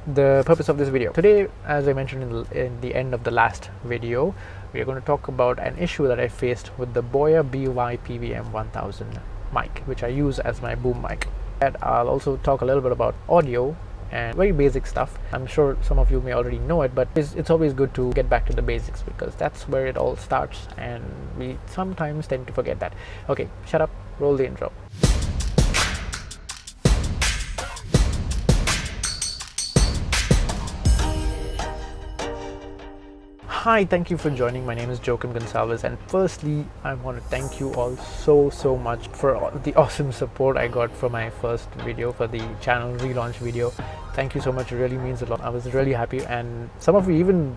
The purpose of this video today, as I mentioned in the end of the last video, we are going to talk about an issue that I faced with the BOYA by-PVM1000 mic, which I use as my boom mic. And I'll also talk a little bit about audio and very basic stuff. I'm sure some of you may already know it, but it's always good to get back to the basics because that's where it all starts, and we sometimes tend to forget that. Okay, shut up, roll the intro. Hi, thank you for joining. My name is Joaquim Gonsalves, and firstly I want to thank you all so much for all the awesome support I got for my first video, for the channel relaunch video. Thank you so much, it really means a lot. I was really happy, and some of you even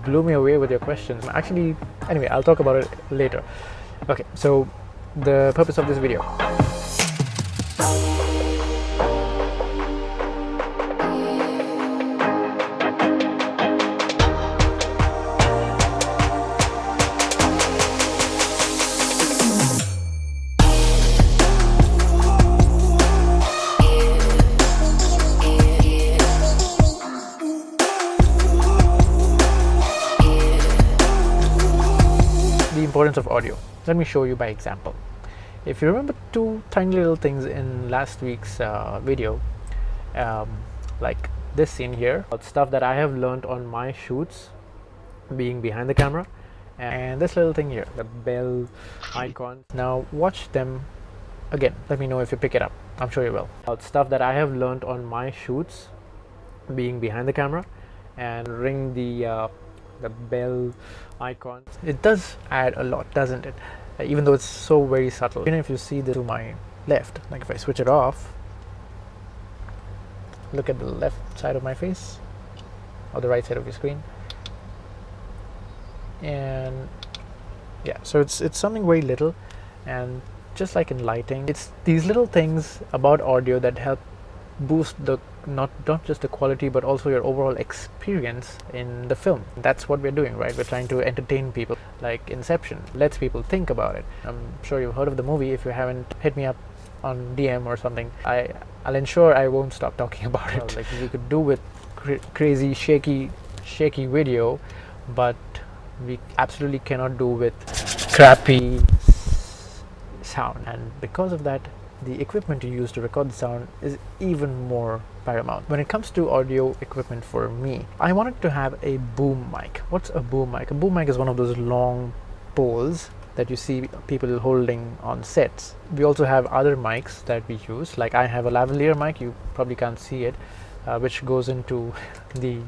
blew me away with your questions. Actually, anyway, I'll talk about it later. Okay, so the purpose of this video. Importance of audio. Let me show you by example. If you remember two tiny little things in last week's video, like this scene here, stuff that I have learned on my shoots being behind the camera, and this little thing here, the bell icon. Now watch them again. Let me know if you pick it up. I'm sure you will. Stuff that I have learned on my shoots being behind the camera, and ring the bell icon. It does add a lot, doesn't it? Even though it's so very subtle. Even if you see this to my left, like if I switch it off, look at the left side of my face or the right side of your screen, and yeah, so it's something very little, and just like in lighting, it's these little things about audio that help boost the not just the quality but also your overall experience in the film. That's what we're doing, right? We're trying to entertain people. Like Inception lets people think about it. I'm sure you've heard of the movie. If you haven't, hit me up on DM or something. I'll ensure I won't stop talking about it. Well, like we could do with crazy shaky video, but we absolutely cannot do with crappy sound, and because of that, the equipment you use to record the sound is even more paramount. When it comes to audio equipment for me, I wanted to have a boom mic. What's a boom mic? A boom mic is one of those long poles that you see people holding on sets. We also have other mics that we use, like I have a lavalier mic, you probably can't see it, which goes into the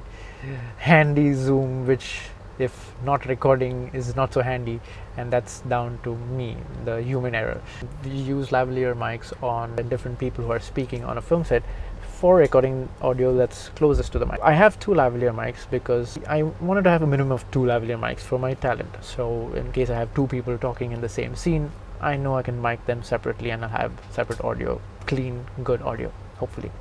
handy zoom, which if not recording is not so handy, and that's down to me, the human error. We use lavalier mics on different people who are speaking on a film set for recording audio that's closest to the mic. I have two lavalier mics because I wanted to have a minimum of two lavalier mics for my talent. So in case I have two people talking in the same scene, I know I can mic them separately and I'll have separate audio, clean, good audio, hopefully.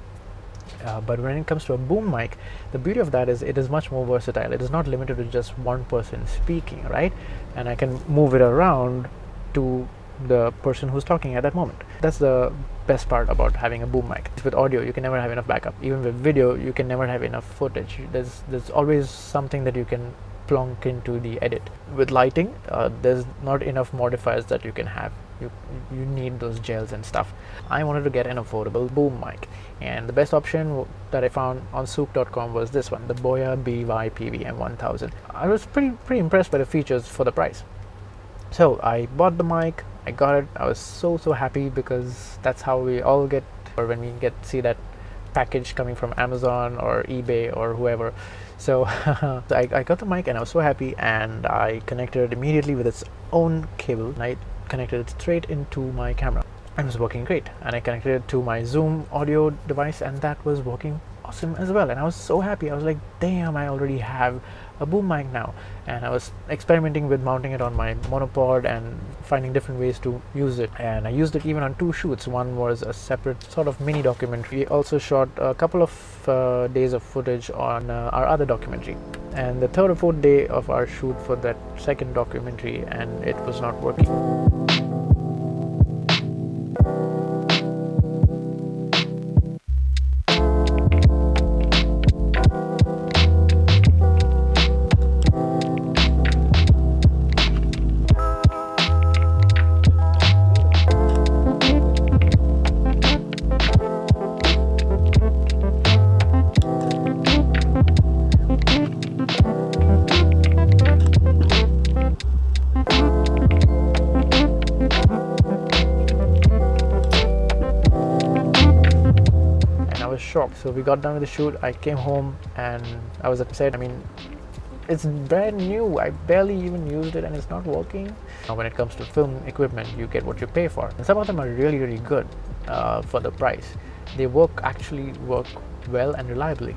But when it comes to a boom mic, the beauty of that is it is much more versatile. It is not limited to just one person speaking, right? And I can move it around to the person who's talking at that moment. That's the best part about having a boom mic. With audio, you can never have enough backup. Even with video, you can never have enough footage. There's always something that you can plonk into the edit. With lighting, there's not enough modifiers that you can have. You need those gels and stuff. I wanted to get an affordable boom mic, and the best option that I found on soup.com was this one, the BOYA by-PVM1000. I was pretty impressed by the features for the price. So I bought the mic, I got it. I was so happy because that's how we all get, or when we see that package coming from Amazon or eBay or whoever. So I got the mic and I was so happy, and I connected it immediately with its own cable, and I connected it straight into my camera. It was working great, and I connected it to my Zoom audio device, and that was working awesome as well. And I was so happy. I was like, damn, I already have a boom mic now. And I was experimenting with mounting it on my monopod and finding different ways to use it, and I used it even on two shoots. One was a separate sort of mini documentary. We also shot a couple of days of footage on our other documentary, and the third or fourth day of our shoot for that second documentary, and it was not working. So we got done with the shoot. I came home and I was upset. I mean, it's brand new. I barely even used it and it's not working. Now, when it comes to film equipment, you get what you pay for. And some of them are really, really good for the price. They actually work well and reliably.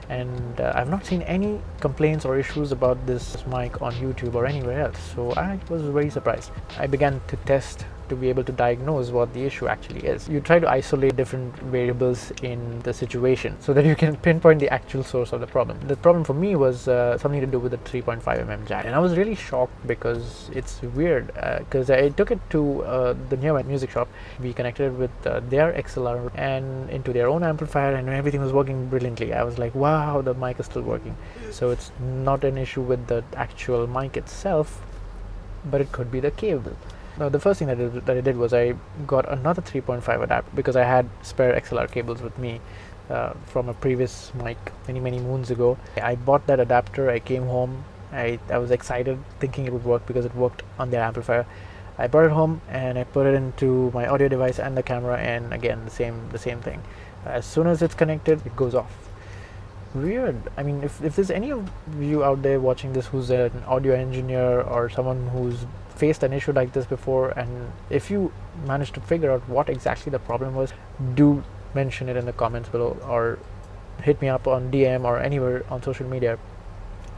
And I've not seen any complaints or issues about this mic on YouTube or anywhere else. So I was very surprised. I began to test to be able to diagnose what the issue actually is. You try to isolate different variables in the situation so that you can pinpoint the actual source of the problem. The problem for me was something to do with the 3.5mm jack, and I was really shocked because it's weird because I took it to the nearby music shop. We connected it with their XLR and into their own amplifier, and everything was working brilliantly. I was like, wow, the mic is still working. So it's not an issue with the actual mic itself, but it could be the cable. Now, the first thing that I did was I got another 3.5 adapter because I had spare XLR cables with me from a previous mic many moons ago. I bought that adapter. I came home. I was excited thinking it would work because it worked on their amplifier. I brought it home and I put it into my audio device and the camera, and again the same thing. As soon as it's connected, it goes off. Weird. I mean, if there's any of you out there watching this who's an audio engineer or someone who's faced an issue like this before, and if you managed to figure out what exactly the problem was, do mention it in the comments below or hit me up on DM or anywhere on social media.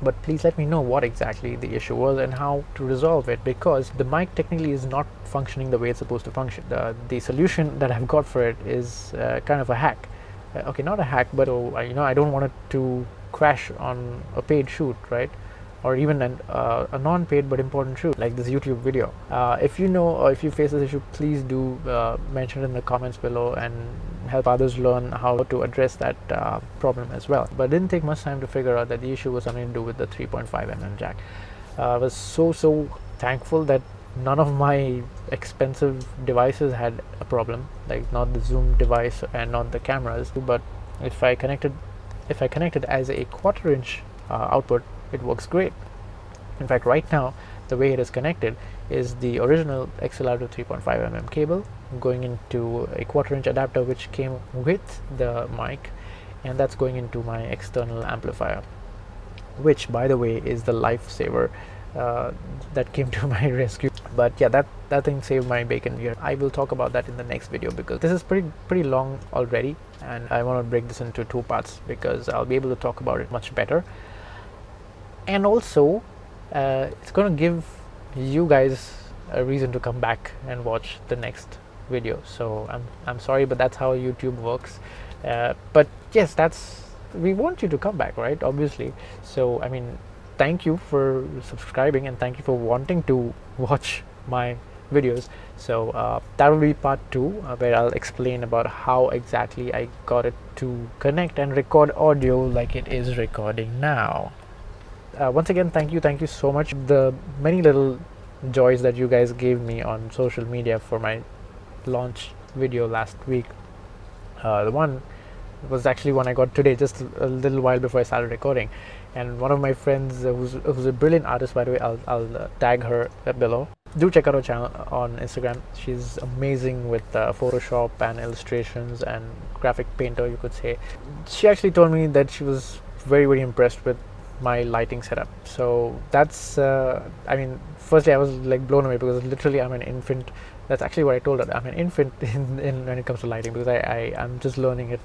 But please let me know what exactly the issue was and how to resolve it, because the mic technically is not functioning the way it's supposed to function. The solution that I've got for it is kind of a hack. Okay, not a hack, but I don't want it to crash on a paid shoot, right? Or even a non-paid but important shoot like this YouTube video. If you know or if you face this issue, please do mention it in the comments below and help others learn how to address that problem as well. But it didn't take much time to figure out that the issue was something to do with the 3.5mm jack. I was so thankful that none of my expensive devices had a problem, like not the zoom device and not the cameras. But if I connected as a 1/4 inch output, it works great. In fact, right now the way it is connected is the original XLR to 3.5mm cable going into a 1/4 inch adapter which came with the mic, and that's going into my external amplifier, which by the way is the lifesaver that came to my rescue. But yeah, that thing saved my bacon here. I will talk about that in the next video because this is pretty long already, and I want to break this into 2 parts because I'll be able to talk about it much better. And also it's going to give you guys a reason to come back and watch the next video. So I'm sorry, but that's how YouTube works. But yes, we want you to come back, right? Obviously. So I mean, thank you for subscribing and thank you for wanting to watch my videos. So that will be part 2 where I'll explain about how exactly I got it to connect and record audio like it is recording now. Once again, thank you so much. The many little joys that you guys gave me on social media for my launch video last week. The one was actually one I got today, just a little while before I started recording. And one of my friends who's a brilliant artist, by the way, I'll tag her below. Do check out her channel on Instagram. She's amazing with Photoshop and illustrations and graphic painter, you could say. She actually told me that she was very impressed with my lighting setup. So that's I mean, firstly I was like blown away because literally I'm an infant. That's actually what I told her. I'm an infant in when it comes to lighting because I'm just learning it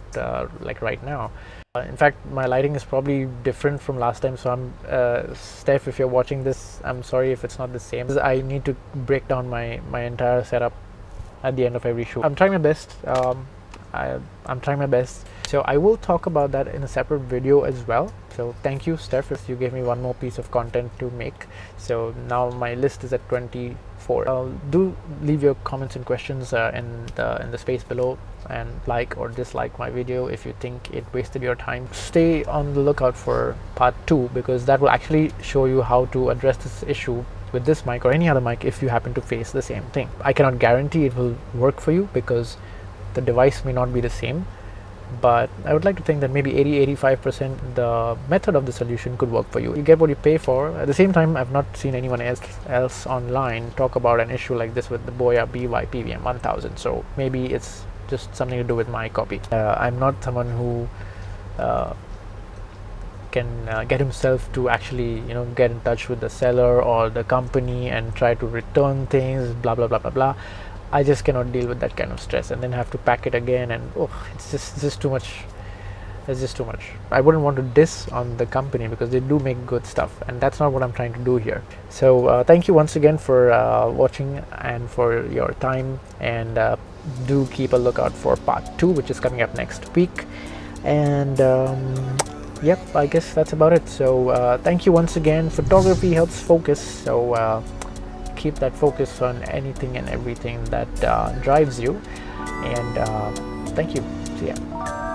like right now. In fact, my lighting is probably different from last time. So I'm Steph, if you're watching this, I'm sorry if it's not the same. I need to break down my entire setup at the end of every shoot. I'm trying my best. I'm trying my best. So I will talk about that in a separate video as well. So thank you, Steph, if you gave me one more piece of content to make. So now my list is at 24. Do leave your comments and questions in the space below, and like or dislike my video if you think it wasted your time. Stay on the lookout for part 2 because that will actually show you how to address this issue with this mic or any other mic if you happen to face the same thing. I cannot guarantee it will work for you because the device may not be the same, but I would like to think that maybe 80-85% the method of the solution could work for you. You get what you pay for. At the same time, I've not seen anyone else online talk about an issue like this with the BOYA by-PVM1000, so maybe it's just something to do with my copy. I'm not someone who get himself to actually get in touch with the seller or the company and try to return things, blah blah blah blah blah. I just cannot deal with that kind of stress, and then have to pack it again, and it's just too much. It's just too much. I wouldn't want to diss on the company because they do make good stuff, and that's not what I'm trying to do here. So thank you once again for watching and for your time, and do keep a lookout for part 2, which is coming up next week. And yep, I guess that's about it. So thank you once again. Photography helps focus, so keep that focus on anything and everything that drives you. And thank you. See ya.